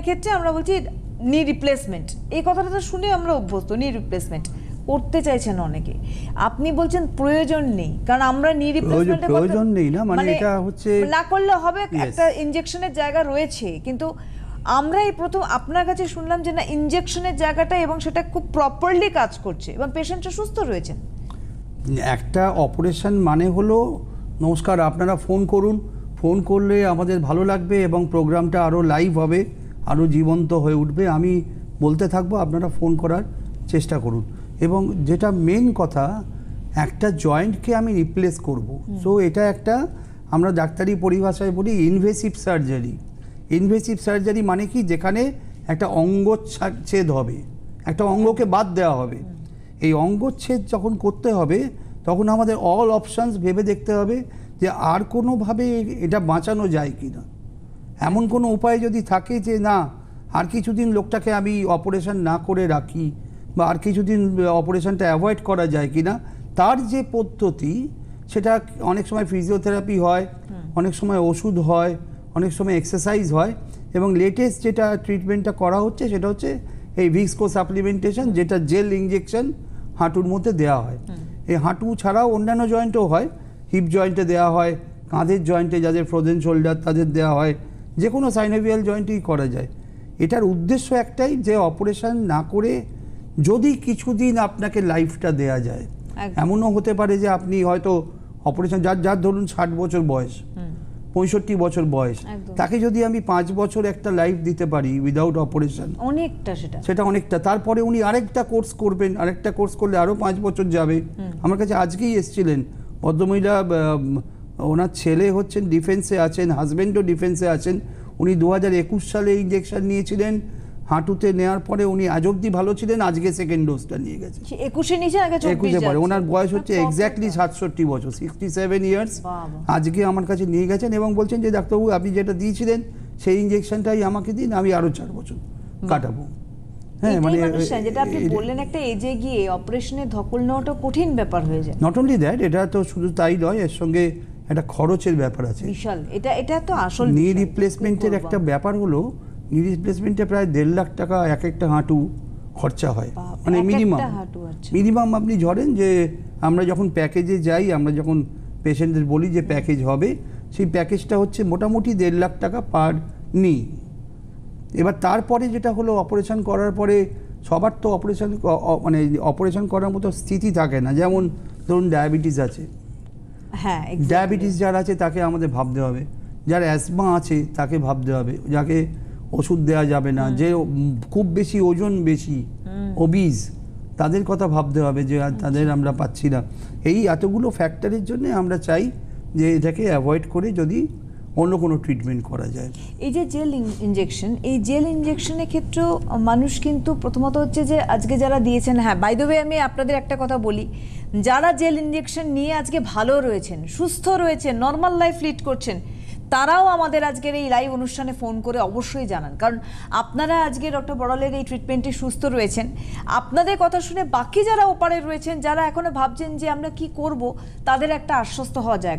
ক্ষেত্রে আমরা বলছি নি রিপ্লেসমেন্ট, এই কথাটা তো শুনে আমরা অভ্যস্ত, নি রিপ্লেসমেন্ট করতে চাইছেন অনেকে, আপনি বলছেন প্রয়োজন নেই, কারণ আমরা নি রিপ্লেসমেন্টের প্রয়োজন নেই না, মানে এটা হচ্ছে না করলে হবে, একটা ইনজেকশনের জায়গা রয়েছে, কিন্তু আমরা এই প্রথম আপনার কাছে শুনলাম যে না ইনজেকশনের জায়গাটা এবং সেটা খুব প্রপারলি কাজ করছে এবং পেশেন্টটা সুস্থ রয়েছেন। একটা অপারেশন মানে হলো, নমস্কার আপনারা ফোন করুন, ফোন করলে আমাদের ভালো লাগবে এবং প্রোগ্রামটা আরও লাইভ হবে, আরও জীবন্ত হয়ে উঠবে। আমি বলতে থাকবো, আপনারা ফোন করার চেষ্টা করুন। এবং যেটা মেন কথা, একটা জয়েন্টকে আমি রিপ্লেস করব, সো এটা একটা আমরা ডাক্তারি পরিভাষায় বলি ইনভেসিভ সার্জারি। ইনভেসিভ সার্জারি মানে কি, যেখানে একটা অঙ্গচ্ছেদ হবে, একটা অঙ্গকে বাদ দেওয়া হবে। এই অঙ্গচ্ছেদ যখন করতে হবে তখন আমাদের অল অপশানস ভেবে দেখতে হবে যে আর কোনোভাবে এটা বাঁচানো যায় কি না। এমন কোনো উপায় যদি থাকে যে না আর কিছুদিন লোকটাকে আমি অপারেশন না করে রাখি, বা আর কিছুদিন অপারেশনটা অ্যাভয়েড করা যায় কি না, তার যে পদ্ধতি সেটা অনেক সময় ফিজিওথেরাপি হয়, অনেক সময় ওষুধ হয়, অনেক সময় এক্সারসাইজ হয়, এবং লেটেস্ট যেটা ট্রিটমেন্টটা করা হচ্ছে সেটা হচ্ছে এই ভিস্কো সাপ্লিমেন্টেশন, যেটা জেল ইঞ্জেকশন হাঁটুর মধ্যে দেওয়া হয়। এই হাঁটু ছাড়াও অন্যান্য জয়েন্টও হয়, হিপ জয়েন্টে দেওয়া হয়, কাঁধের জয়েন্টে যাদের ফ্রোজেন শোল্ডার তাদের দেওয়া হয়, যে কোনো সাইনোভিয়াল জয়েন্টেই করা যায়। এটার উদ্দেশ্য একটাই, যে অপারেশন না করে যদি কিছুদিন আপনাকে লাইফটা দেয়া যায়। এমনও হতে পারে যে আপনি হয়তো অপারেশন, যার ধরুন 60 বছর বয়স, 65 বছর বয়স, তাকে যদি আমি 5 বছর একটা লাইফ দিতে পারি উইদাউট অপারেশন, অনেকটা সেটা অনেকটা। তারপরে উনি আরেকটা কোর্স করবেন, আরেকটা কোর্স করলে আরও 5 বছর যাবে। আমার কাছে আজকেই এসেছিলেন ভদ্রমহিলা, ওনার ছেলে হচ্ছেন ডিফেন্সে আছেন, হাজব্যান্ডও ডিফেন্সে আছেন। উনি 2021 সালে ইঞ্জেকশন নিয়েছিলেন হাঁটুতে, নেওয়ার পরে উনি আজ অব্দি ভালো ছিলেন, আজকে সেকেন্ড ডোজটা নিয়ে গেছে। 21-এ নিয়েছেন, আগে 21-এ পরে। ওনার বয়স হচ্ছে এক্স্যাক্টলি 67 বছর, 67 ইয়ার্স। আজকে আমার কাছে নিয়ে গেছেন এবং বলছেন যে ডাক্তারবাবু আপনি যেটা দিয়েছিলেন সেই ইঞ্জেকশনটাই আমাকে দিন, আমি আরও 4 বছর কাটাবো। হ্যাঁ, মানে যেটা আপনি বললেন, একটা এজে গিয়ে অপারেশনে ধকল নেওয়াটা কঠিন ব্যাপার হয়ে যায়। নট অনলি দ্যাট, এটা তো শুধু তাই নয়, এর সঙ্গে একটা খরচের ব্যাপার আছে বিশাল। এটা তো আসল নি রিপ্লেসমেন্টের একটা ব্যাপার হলো, নি রিপ্লেসমেন্টে প্রায় 1.5 লাখ টাকা এক একটা হাঁটু খরচা হয়, মানে মিনিমাম আপনি ধরেন যে আমরা যখন প্যাকেজে যাই, আমরা যখন পেশেন্টদের বলি যে প্যাকেজ হবে, সেই প্যাকেজটা হচ্ছে মোটামুটি 1.5 লাখ টাকা পার নি। এবার তারপরে যেটা হলো, অপারেশন করার পরে সবার তো অপারেশন করার মতো স্থিতি থাকে না। যেমন ধরুন ডায়াবেটিস আছে, হ্যাঁ, ডায়াবেটিস যার আছে তাকে আমাদের ভাবতে হবে, যার অ্যাজমা আছে তাকে ভাবতে হবে, যাকে ওষুধ দেওয়া যাবে না, যে খুব বেশি ওজন, বেশি ওবিজ, তাদের কথা ভাবতে হবে যে তাদের আমরা পাচ্ছি না। এই এতগুলো ফ্যাক্টরের জন্য আমরা চাই যে এটাকে অ্যাভয়েড করে যদি অন্য কোনো ট্রিটমেন্ট করা যায়। এই যে জেল ইঞ্জেকশন, এই জেল ইঞ্জেকশনের ক্ষেত্রেও মানুষ কিন্তু প্রথমত হচ্ছে যে আজকে যারা দিয়েছেন, হ্যাঁ বাই দ্য ওয়ে আমি আপনাদের একটা কথা বলি, যারা জেল ইঞ্জেকশন নিয়ে আজকে ভালো রয়েছেন, সুস্থ রয়েছেন, নর্মাল লাইফ লিড করছেন, তারাও আমাদের আজকের এই লাইভ অনুষ্ঠানে ফোন করে অবশ্যই জানান, কারণ আপনারা আজকে ডক্টর বড়ালের এই ট্রিটমেন্টে সুস্থ রয়েছেন। আপনাদের কথা শুনে বাকি যারা ওপারে রয়েছেন, যারা এখনো ভাবছেন যে আমরা কি করব, তাদের একটা আশ্বস্ত হওয়া যায়।